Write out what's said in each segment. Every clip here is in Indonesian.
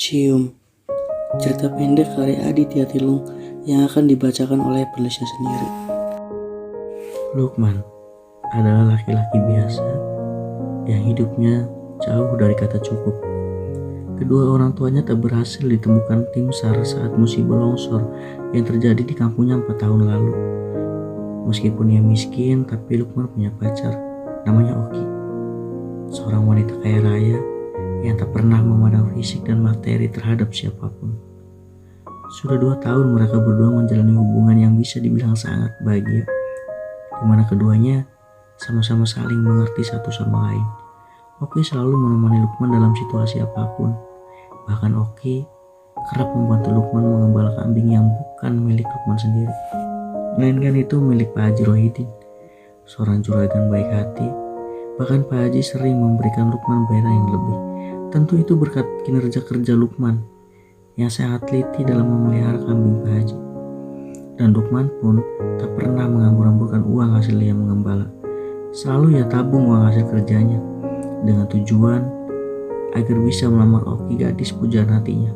Cium, cerita pendek karya Aditya Tilung yang akan dibacakan oleh penulisnya sendiri. Lukman adalah laki-laki biasa yang hidupnya jauh dari kata cukup. Kedua orang tuanya tak berhasil ditemukan tim SAR saat musibah longsor yang terjadi di kampungnya 4 tahun lalu. Meskipun ia miskin, tapi Lukman punya pacar, namanya Oki. Seorang wanita kaya raya yang tak pernah memandang fisik dan materi terhadap siapapun. Sudah 2 tahun mereka berdua menjalani hubungan yang bisa dibilang sangat bahagia, di mana keduanya sama-sama saling mengerti satu sama lain. Oki selalu menemani Lukman dalam situasi apapun. Bahkan Oki kerap membantu Lukman mengembala kambing yang bukan milik Lukman sendiri, melainkan itu milik Pak Haji Rohidin, seorang juragan baik hati. Bahkan Pak Haji sering memberikan Lukman bayaran yang lebih. Tentu itu berkat kinerja kerja Lukman yang sangat teliti dalam memelihara kambing Pak Haji. Dan Lukman pun tak pernah mengambur-amburkan uang hasil ia mengembala. Selalu ia tabung uang hasil kerjanya dengan tujuan agar bisa melamar Oki, gadis pujaan hatinya.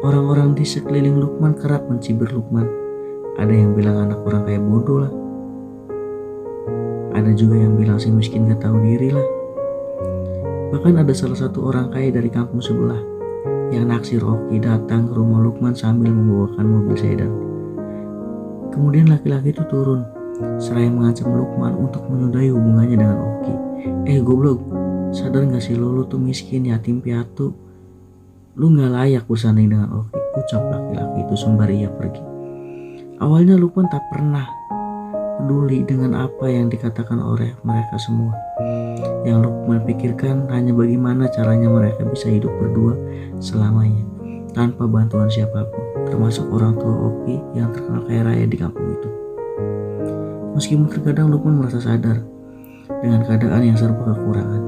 Orang-orang di sekeliling Lukman kerap mencibir Lukman. Ada yang bilang anak orang kaya bodoh lah. Ada juga yang bilang si miskin gak tahu diri lah. Bahkan ada salah satu orang kaya dari kampung sebelah yang naksir Oki datang ke rumah Lukman sambil membawakan mobil sedan. Kemudian laki-laki itu turun seraya mengancam Lukman untuk menyudahi hubungannya dengan Oki. Goblok, sadar gak sih lu tuh miskin, yatim piatu. Lu gak layak bersanding dengan Oki, ucap laki-laki itu sembari ia pergi. Awalnya Lukman tak pernah peduli dengan apa yang dikatakan oleh mereka semua. Yang Lukman pikirkan hanya bagaimana caranya mereka bisa hidup berdua selamanya tanpa bantuan siapapun, termasuk orang tua Oki yang terkenal kaya raya di kampung itu. Meskipun terkadang Lukman merasa sadar dengan keadaan yang serba kekurangan.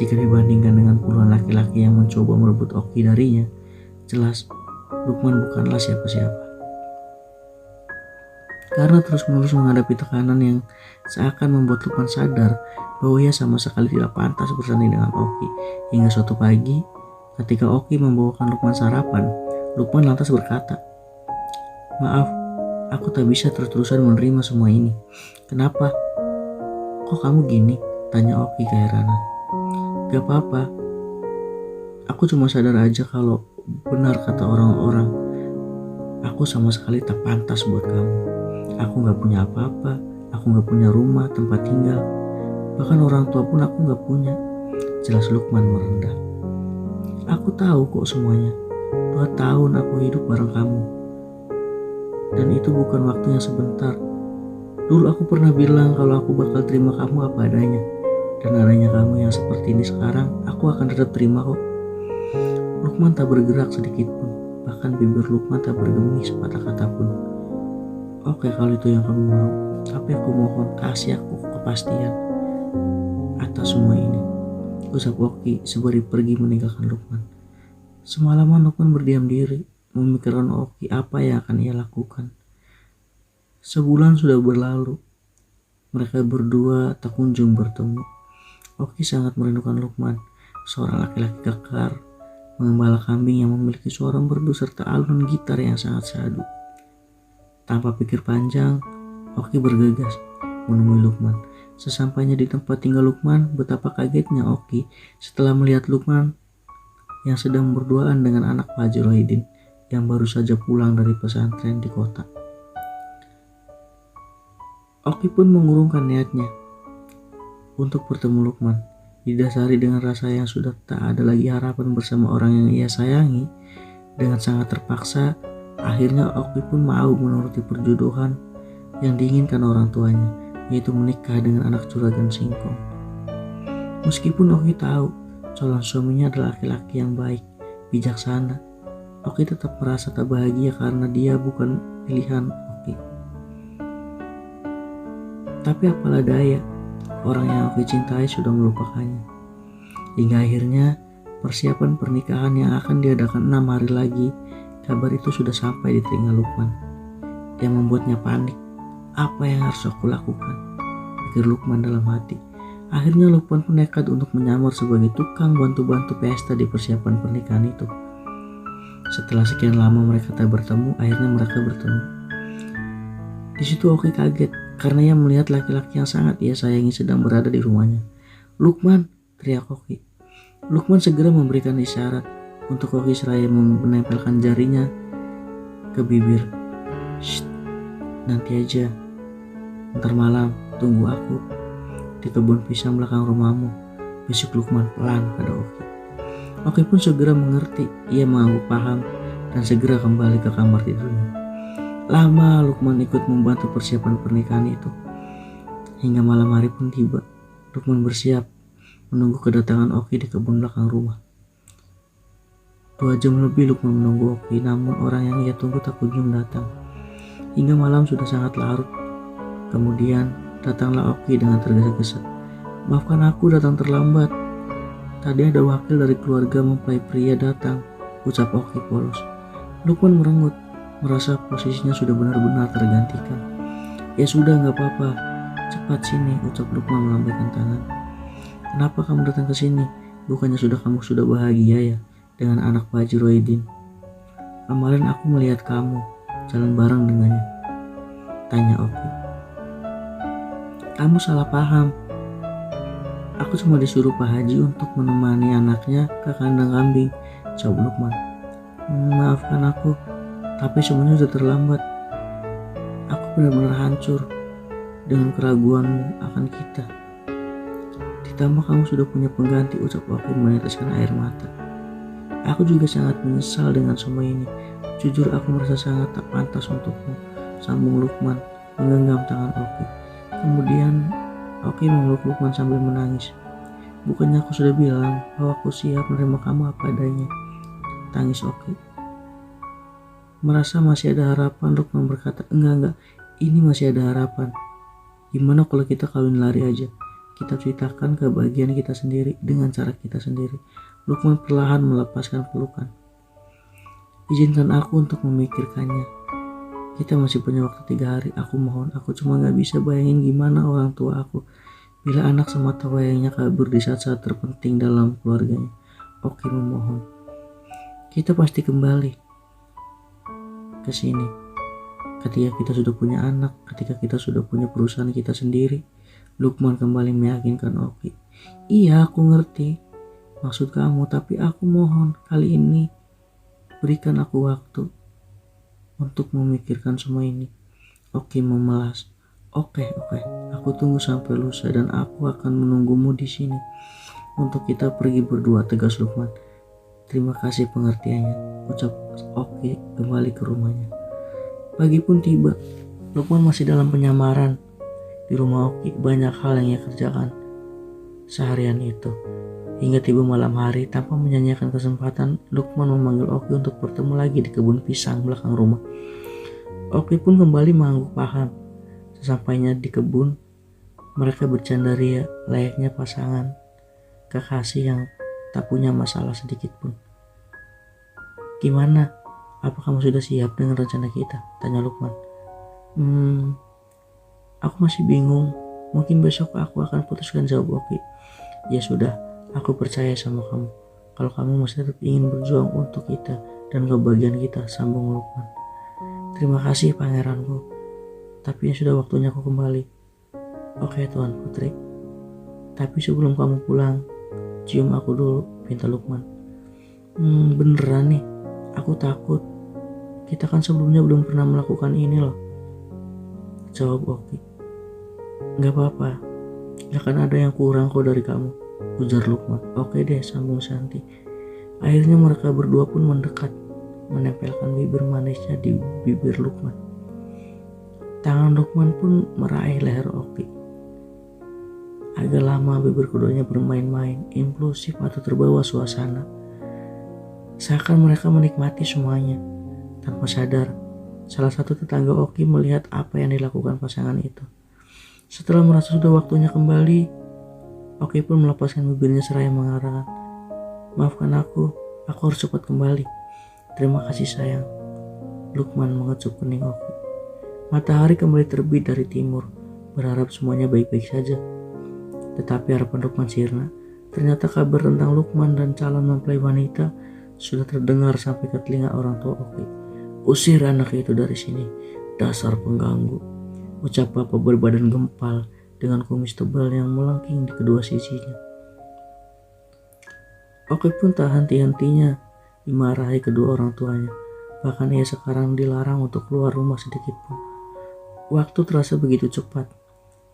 Jika dibandingkan dengan puluhan laki-laki yang mencoba merebut Oki darinya, jelas Lukman bukanlah siapa-siapa. Karena terus-menerus menghadapi tekanan yang seakan membuat Lukman sadar bahwa ia sama sekali tidak pantas bersanding dengan Oki. Hingga suatu pagi, ketika Oki membawakan Lukman sarapan, Lukman lantas berkata, "Maaf, aku tak bisa terus-terusan menerima semua ini." "Kenapa? Kok kamu gini?" tanya Oki keheranan. "Gak apa-apa, aku cuma sadar aja kalau benar kata orang-orang, aku sama sekali tak pantas buat kamu. Aku gak punya apa-apa, aku gak punya rumah, tempat tinggal. Bahkan orang tua pun aku gak punya," jelas Lukman merendah. "Aku tahu kok semuanya. 2 tahun aku hidup bareng kamu. Dan itu bukan waktu yang sebentar. Dulu aku pernah bilang kalau aku bakal terima kamu apa adanya. Dan adanya kamu yang seperti ini sekarang, aku akan tetap terima kok." Lukman tak bergerak sedikit pun. Bahkan bibir Lukman tak bergeming sepatah kata pun. "Oke, kalau itu yang kamu mau, tapi aku mohon kasih aku kepastian atas semua ini," ucap Oki sembari pergi meninggalkan Lukman. Semalaman Lukman berdiam diri, memikirkan Oki apa yang akan ia lakukan. Sebulan sudah berlalu, mereka berdua tak kunjung bertemu. Oki sangat merindukan Lukman, seorang laki-laki kekar, mengembala kambing yang memiliki suara merdu serta alunan gitar yang sangat syahdu. Tanpa pikir panjang, Oki bergegas menemui Lukman. Sesampainya di tempat tinggal Lukman, betapa kagetnya Oki setelah melihat Lukman yang sedang berduaan dengan anak Pak Haji Rohidin yang baru saja pulang dari pesantren di kota. Oki pun mengurungkan niatnya untuk bertemu Lukman. Didasari dengan rasa yang sudah tak ada lagi harapan bersama orang yang ia sayangi, dengan sangat terpaksa, akhirnya Oki pun mau menuruti perjodohan yang diinginkan orang tuanya, yaitu menikah dengan anak juragan singkong. Meskipun Oki tahu calon suaminya adalah laki-laki yang baik, bijaksana, Oki tetap merasa tak bahagia karena dia bukan pilihan Oki. Tapi apalah daya, orang yang Oki cintai sudah melupakannya. Hingga akhirnya persiapan pernikahan yang akan diadakan 6 hari lagi, kabar itu sudah sampai di telinga Lukman, yang membuatnya panik. Apa yang harus aku lakukan? Pikir Lukman dalam hati. Akhirnya Lukman pun nekat untuk menyamar sebagai tukang bantu-bantu pesta di persiapan pernikahan itu. Setelah sekian lama mereka tak bertemu, akhirnya mereka bertemu. Di situ Oki kaget karena ia melihat laki-laki yang sangat ia sayangi sedang berada di rumahnya. "Lukman!" teriak Oki. Lukman segera memberikan isyarat untuk Oki seraya menempelkan jarinya ke bibir. "Shh, nanti aja. Ntar malam, tunggu aku di kebun pisang belakang rumahmu," bisik Lukman pelan pada Oki. Oki pun segera mengerti, ia mengangguk paham dan segera kembali ke kamar tidurnya. Lama Lukman ikut membantu persiapan pernikahan itu. Hingga malam hari pun tiba. Lukman bersiap menunggu kedatangan Oki di kebun belakang rumah. 2 jam lebih Lukman menunggu Oki, namun orang yang ia tunggu tak kunjung datang. Hingga malam sudah sangat larut. Kemudian datanglah Oki dengan tergesa-gesa. "Maafkan aku datang terlambat. Tadi ada wakil dari keluarga mempelai pria datang," ucap Oki polos. Lukman merengut, merasa posisinya sudah benar-benar tergantikan. "Ya sudah, gak apa-apa. Cepat sini," ucap Lukman melambaikan tangan. "Kenapa kamu datang ke sini? Bukannya kamu sudah bahagia ya dengan anak Pak Haji Rohidin? Kemarin aku melihat kamu jalan bareng dengannya," tanya Oki. "Kamu salah paham. Aku cuma disuruh Pak Haji untuk menemani anaknya ke kandang kambing," jawab Lukman. "Maafkan aku, tapi semuanya sudah terlambat. Aku benar-benar hancur dengan keraguanmu akan kita. Ditambah kamu sudah punya pengganti," ucap Oki meneteskan air mata. "Aku juga sangat menyesal dengan semua ini. Jujur aku merasa sangat tak pantas untukmu," sambung Lukman menggenggam tangan Oki. Kemudian Oki memeluk Lukman sambil menangis. "Bukannya aku sudah bilang bahwa aku siap menerima kamu apa adanya?" tangis Oki. Merasa masih ada harapan, Lukman berkata, Enggak, ini masih ada harapan. Gimana kalau kita kawin lari aja? Kita ceritakan kebahagiaan kita sendiri dengan cara kita sendiri." Lukman perlahan melepaskan pelukan. "Izinkan aku untuk memikirkannya. Kita masih punya waktu 3 hari. Aku mohon, aku cuma gak bisa bayangin gimana orang tua aku bila anak semata wayangnya kabur di saat-saat terpenting dalam keluarganya." Oki memohon. "Kita pasti kembali ke sini ketika kita sudah punya anak, ketika kita sudah punya perusahaan kita sendiri." Lukman kembali meyakinkan Oki. "Iya, aku ngerti maksud kamu, tapi aku mohon kali ini berikan aku waktu untuk memikirkan semua ini." Oki memelas. Oke, aku tunggu sampai lusa dan aku akan menunggumu di sini untuk kita pergi berdua," tegas Lukman. "Terima kasih pengertiannya," ucap Oki kembali ke rumahnya. Pagi pun tiba. Lukman masih dalam penyamaran. Di rumah Oki banyak hal yang ia kerjakan seharian itu. Hingga tiba malam hari, tanpa menyanyiakan kesempatan, Lukman memanggil Oki untuk bertemu lagi di kebun pisang belakang rumah. Oki pun kembali mengangguk paham. Sesampainya di kebun, mereka bercanda ria layaknya pasangan kekasih yang tak punya masalah sedikit pun. "Gimana? Apa kamu sudah siap dengan rencana kita?" tanya Lukman. Aku masih bingung. Mungkin besok aku akan putuskan," jawab Oki. "Ya sudah, aku percaya sama kamu. Kalau kamu masih tetap ingin berjuang untuk kita dan kebahagiaan kita," sambung Lukman. "Terima kasih pangeranku. Tapi sudah waktunya aku kembali." "Oke, Tuan Putri. Tapi sebelum kamu pulang, cium aku dulu," minta Lukman. Beneran nih? Aku takut. Kita kan sebelumnya belum pernah melakukan ini loh," jawab Oki. "Gak apa-apa. Gak akan ada yang kurang kok dari kamu," ujar Lukman. "Oke deh," sambung Santi. Akhirnya mereka berdua pun mendekat, menempelkan bibir manisnya di bibir Lukman. Tangan Lukman pun meraih leher Oki. Agak lama bibir keduanya bermain-main, impulsif atau terbawa suasana. Seakan mereka menikmati semuanya. Tanpa sadar, salah satu tetangga Oki melihat apa yang dilakukan pasangan itu. Setelah merasa sudah waktunya kembali, Oki pun melepaskan bibirnya seraya mengatakan, "Maafkan aku harus cepat kembali." "Terima kasih sayang." Lukman mengecup kening Oki. Matahari kembali terbit dari timur, berharap semuanya baik-baik saja. Tetapi harapan Lukman sirna. Ternyata kabar tentang Lukman dan calon mempelai wanita sudah terdengar sampai ke telinga orang tua Oki. "Usir anak itu dari sini, dasar pengganggu," ucap bapak berbadan gempal dengan kumis tebal yang melengking di kedua sisinya. Oki pun tak henti-hentinya dimarahi kedua orang tuanya. Bahkan ia sekarang dilarang untuk keluar rumah sedikit pun. Waktu terasa begitu cepat.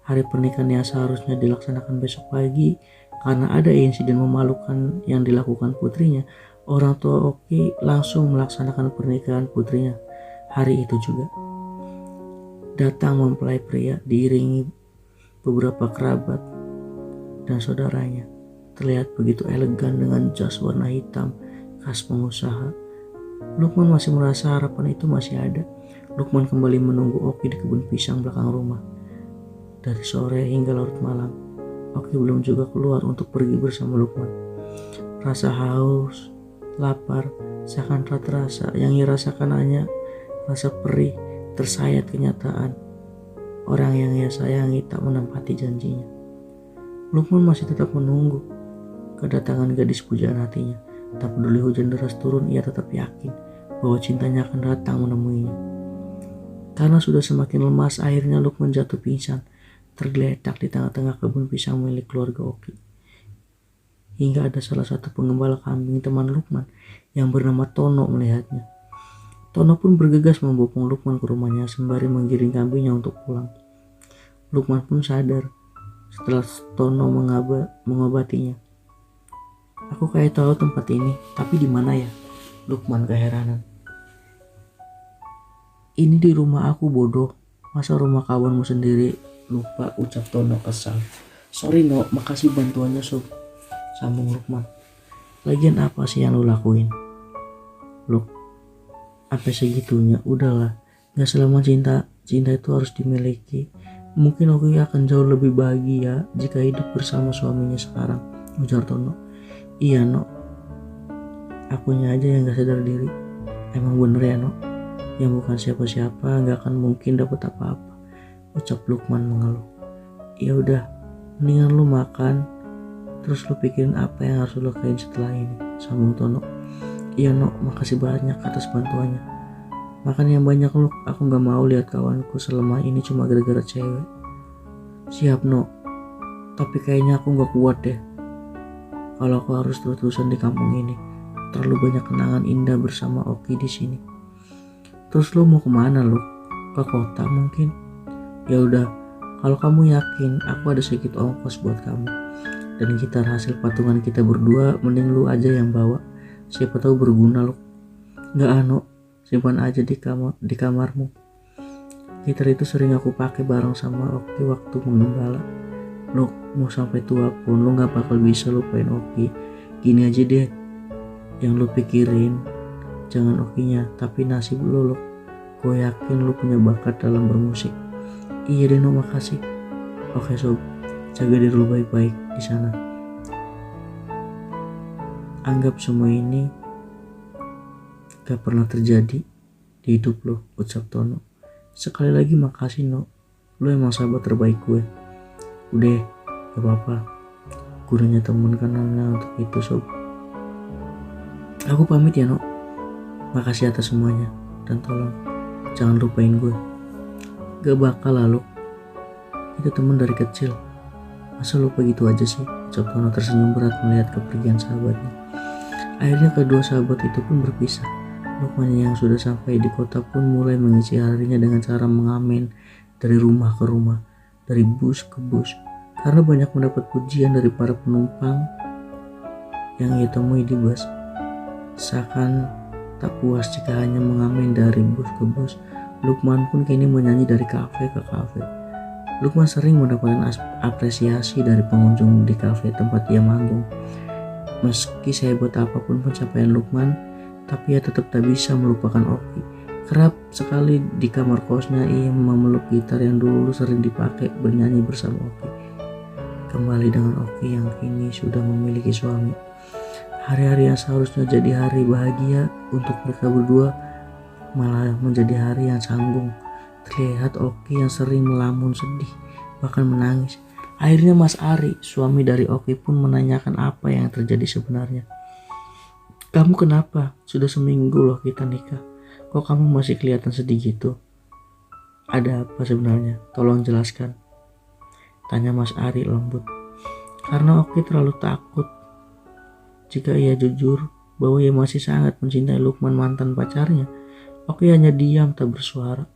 Hari pernikahan yang seharusnya dilaksanakan besok pagi karena ada insiden memalukan yang dilakukan putrinya, orang tua Oki langsung melaksanakan pernikahan putrinya hari itu juga. Datang mempelai pria diiringi beberapa kerabat dan saudaranya. Terlihat begitu elegan dengan jas warna hitam khas pengusaha. Lukman masih merasa harapan itu masih ada. Lukman kembali menunggu Oki di kebun pisang belakang rumah. Dari sore hingga larut malam, Oki belum juga keluar untuk pergi bersama Lukman. Rasa haus, lapar, seakan tak terasa. Yang ia rasakan hanya rasa perih, tersayat kenyataan. Orang yang ia sayangi tak menempati janjinya. Lukman masih tetap menunggu kedatangan gadis pujaan hatinya. Tak peduli hujan deras turun, ia tetap yakin bahwa cintanya akan datang menemuinya. Karena sudah semakin lemas, akhirnya Lukman jatuh pingsan, tergeletak di tengah-tengah kebun pisang milik keluarga Oki. Hingga ada salah satu penggembala kambing teman Lukman yang bernama Tono melihatnya. Tono pun bergegas membopong Lukman ke rumahnya sembari menggiring kambingnya untuk pulang. Lukman pun sadar setelah Tono mengobatinya. "Aku kayak tahu tempat ini, tapi di mana ya?" Lukman keheranan. "Ini di rumah aku, bodoh. Masa rumah kawanmu sendiri lupa?" ucap Tono kesal. "Sorry no, makasih bantuannya sob," sambung Lukman. "Lagian apa sih yang lu lakuin?" "Luk, sampai segitunya, udahlah. Gak selama cinta itu harus dimiliki. Mungkin aku akan jauh lebih bahagia jika hidup bersama suaminya sekarang," ujar Tono. "Iya no, akunya aja yang gak sadar diri. Emang bener ya no, yang bukan siapa-siapa gak akan mungkin dapat apa-apa," ucap Lukman mengeluh. "Ya udah, mendingan lu makan, terus lu pikirin apa yang harus lu lakuin setelah ini," sambung Tono. "Iya no, makasih banyak atas bantuannya. Makan yang banyak lu, aku gak mau lihat kawanku selemah ini cuma gara-gara cewek." "Siap no, tapi kayaknya aku gak kuat deh kalau aku harus terus-terusan di kampung ini. Terlalu banyak kenangan indah bersama Oki di sini." "Terus lu mau kemana lu? Ke kota mungkin?" "Ya udah, kalau kamu yakin aku ada sedikit ongkos buat kamu. Dan gitar hasil patungan kita berdua mending lu aja yang bawa. Siapa tahu berguna lu." "Nggak anu, simpan aja di kamarmu. Gitar itu sering aku pakai bareng sama Oki waktu menggembala. Lu mau sampai tua pun lu nggak bakal bisa lupain Oki. Gini aja deh, yang lu pikirin jangan Okinya, tapi nasib lu. Gue yakin lu punya bakat dalam bermusik." "Iya deh no, makasih." "Oke sob, jaga diri lu baik-baik di sana. Anggap semua ini gak pernah terjadi di hidup lo," ucap Tono. "Sekali lagi makasih no, lo emang sahabat terbaik gue." "Udah, gak apa-apa. Gunanya temen kenalnya untuk itu sob. Aku pamit ya no. Makasih atas semuanya. Dan tolong jangan lupain gue." "Gak bakal lah lo. Itu temen dari kecil. Masa lupa gitu aja sih?" ucap Tono tersenyum berat melihat kepergian sahabatnya. Akhirnya kedua sahabat itu pun berpisah. Lukman yang sudah sampai di kota pun mulai mengisi harinya dengan cara mengamen dari rumah ke rumah, dari bus ke bus, karena banyak mendapat pujian dari para penumpang yang ia temui di bus. Seakan tak puas jika hanya mengamen dari bus ke bus, Lukman pun kini menyanyi dari kafe ke kafe. Lukman sering mendapatkan apresiasi dari pengunjung di kafe tempat ia manggung. Meski sehebat apapun pencapaian Lukman, tapi ia tetap tak bisa melupakan Oki. Kerap sekali di kamar kosnya ia memeluk gitar yang dulu sering dipakai bernyanyi bersama Oki. Kembali dengan Oki yang kini sudah memiliki suami. Hari-hari yang seharusnya jadi hari bahagia untuk mereka berdua malah menjadi hari yang canggung. Terlihat Oki yang sering melamun sedih, bahkan menangis. Akhirnya Mas Ari, suami dari Oki pun menanyakan apa yang terjadi sebenarnya. Kamu kenapa? Sudah seminggu loh kita nikah. Kok kamu masih kelihatan sedih gitu? Ada apa sebenarnya? Tolong jelaskan. Tanya Mas Ari lembut. Karena Oki terlalu takut jika ia jujur bahwa ia masih sangat mencintai Lukman mantan pacarnya. Oki hanya diam tak bersuara.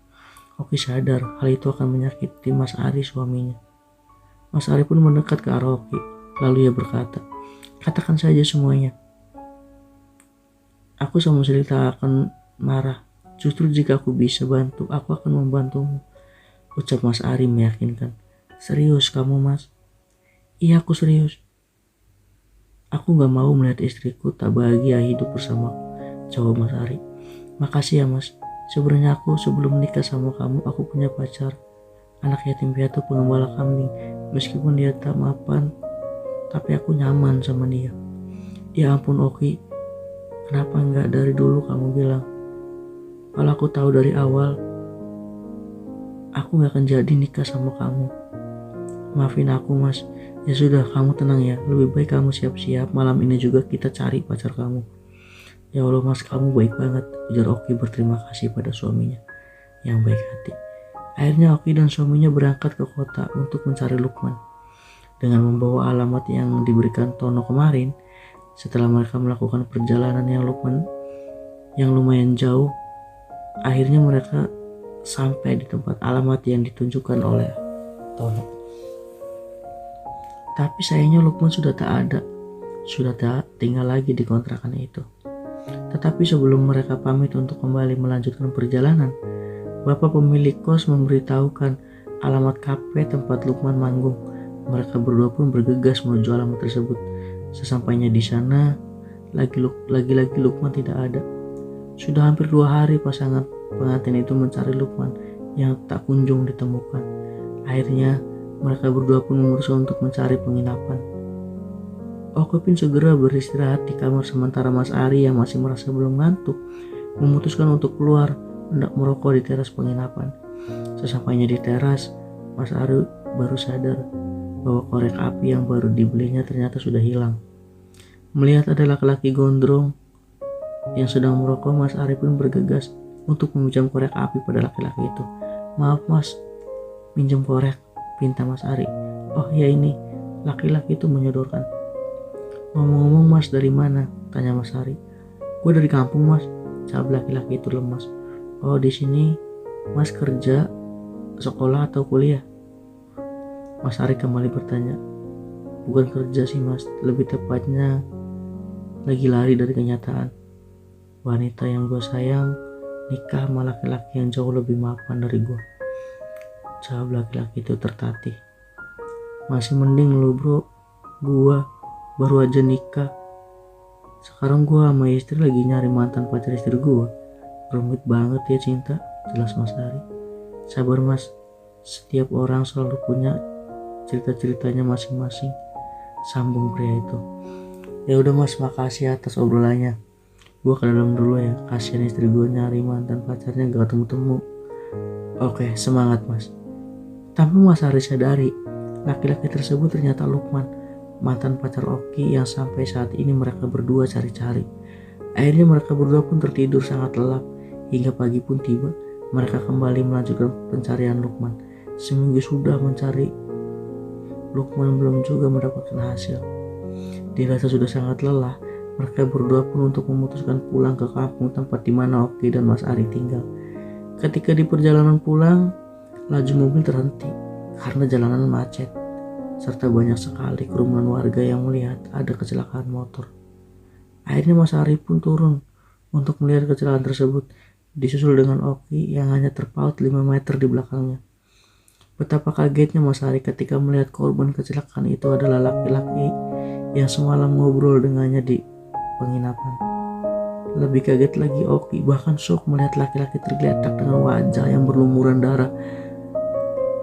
Oki sadar hal itu akan menyakiti Mas Ari suaminya. Mas Ari pun mendekat ke arah Oki. Lalu ia berkata, katakan saja semuanya. Aku sama sekali tak akan marah. Justru jika aku bisa bantu, aku akan membantumu. Ucap Mas Ari meyakinkan. Serius kamu Mas? Iya aku serius. Aku gak mau melihat istriku tak bahagia hidup bersama. Jawab Mas Ari. Makasih ya Mas. Sebenarnya aku sebelum nikah sama kamu, aku punya pacar. Anak yatim piatu pengembala kambing. Meskipun dia tak mapan, tapi aku nyaman sama dia. Ya ampun Oki, kenapa enggak dari dulu kamu bilang? Kalau aku tahu dari awal, aku gak akan jadi nikah sama kamu. Maafin aku Mas. Ya sudah, kamu tenang ya. Lebih baik kamu siap-siap. Malam ini juga kita cari pacar kamu. Ya Allah Mas, kamu baik banget. Ujar Oki berterima kasih pada suaminya yang baik hati. Akhirnya Oki dan suaminya berangkat ke kota untuk mencari Lukman. Dengan membawa alamat yang diberikan Tono kemarin, setelah mereka melakukan perjalanan yang lumayan jauh, akhirnya mereka sampai di tempat alamat yang ditunjukkan oleh Tono. Tapi sayangnya Lukman sudah tak ada, sudah tak tinggal lagi di kontrakan itu. Tetapi sebelum mereka pamit untuk kembali melanjutkan perjalanan, bapak pemilik kos memberitahukan alamat kafe tempat Lukman manggung. Mereka berdua pun bergegas menuju alamat tersebut. Sesampainya di sana, lagi-lagi Lukman tidak ada. Sudah hampir 2 hari pasangan pengantin itu mencari Lukman yang tak kunjung ditemukan. Akhirnya mereka berdua pun memutuskan untuk mencari penginapan. Oki pun segera beristirahat di kamar sementara Mas Ari yang masih merasa belum ngantuk memutuskan untuk keluar hendak merokok di teras penginapan. Sesampainya di teras, Mas Ari baru sadar bahwa korek api yang baru dibelinya ternyata sudah hilang. Melihat ada laki-laki gondrong yang sedang merokok, Mas Ari pun bergegas untuk meminjam korek api pada laki-laki itu. Maaf Mas, pinjam korek, pinta Mas Ari. Oh ya ini, laki-laki itu menyodorkan. Ngomong-ngomong Mas dari mana? Tanya Mas Ari. Gue dari kampung Mas, jawab laki-laki itu lemas. Oh di sini Mas kerja, sekolah atau kuliah? Mas Ari kembali bertanya. Bukan kerja sih Mas, lebih tepatnya lagi lari dari kenyataan. Wanita yang gue sayang nikah sama laki-laki yang jauh lebih mapan dari gue, jawab laki-laki itu tertatih. Masih mending lu bro, gue baru aja nikah. Sekarang gue sama istri lagi nyari mantan pacar istri gue. Rumit banget ya cinta, jelas Mas Ari. Sabar Mas, setiap orang selalu punya cerita-ceritanya masing-masing, sambung pria itu. Ya udah Mas, makasih atas obrolannya. Gue ke dalam dulu ya, kasihan istri gue nyari mantan pacarnya gak ketemu-temu. Oke, semangat Mas. Tapi Mas Ari sadari, laki-laki tersebut ternyata Lukman, mantan pacar Oki yang sampai saat ini mereka berdua cari-cari. Akhirnya mereka berdua pun tertidur sangat lelap. Hingga pagi pun tiba, mereka kembali melanjutkan pencarian Lukman. Seminggu sudah mencari, Lukman belum juga mendapatkan hasil. Dirasa sudah sangat lelah, mereka berdua pun untuk memutuskan pulang ke kampung tempat di mana Oki dan Mas Ari tinggal. Ketika di perjalanan pulang, laju mobil terhenti karena jalanan macet, serta banyak sekali kerumunan warga yang melihat ada kecelakaan motor. Akhirnya Mas Ari pun turun untuk melihat kecelakaan tersebut, disusul dengan Oki yang hanya terpaut 5 meter di belakangnya. Betapa kagetnya Mas Ari ketika melihat korban kecelakaan itu adalah laki-laki yang semalam ngobrol dengannya di penginapan. Lebih kaget lagi Oki, bahkan shock melihat laki-laki tergeletak dengan wajah yang berlumuran darah.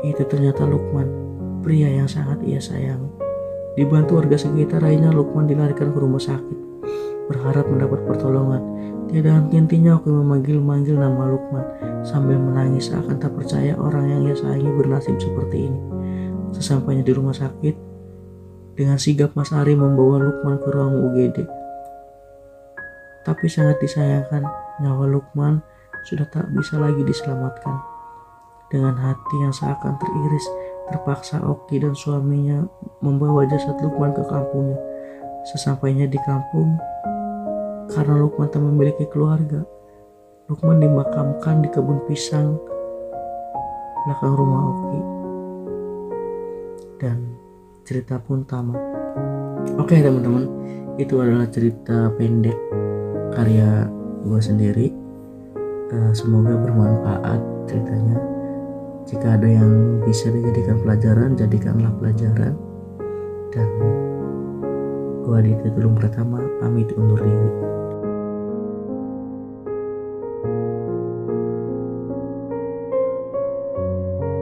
Itu ternyata Lukman, pria yang sangat ia sayangi. Dibantu warga sekitar, akhirnya Lukman dilarikan ke rumah sakit, berharap mendapat pertolongan. Tiada henti-hentinya Oki memanggil-manggil nama Lukman sambil menangis seakan tak percaya orang yang ia sayangi bernasib seperti ini. Sesampainya di rumah sakit, dengan sigap Mas Ari membawa Lukman ke ruang UGD. Tapi sangat disayangkan, nyawa Lukman sudah tak bisa lagi diselamatkan. Dengan hati yang seakan teriris, terpaksa Oki dan suaminya membawa jasad Lukman ke kampungnya. Sesampainya di kampung, karena Lukman tak memiliki keluarga, Lukman dimakamkan di kebun pisang belakang rumah Oki. Dan cerita pun tamat. Oke teman-teman, itu adalah cerita pendek karya gue sendiri. Semoga bermanfaat ceritanya. Jika ada yang bisa dijadikan pelajaran, jadikanlah pelajaran. Dan gue Aditya Tulung Pratama pamit undur diri.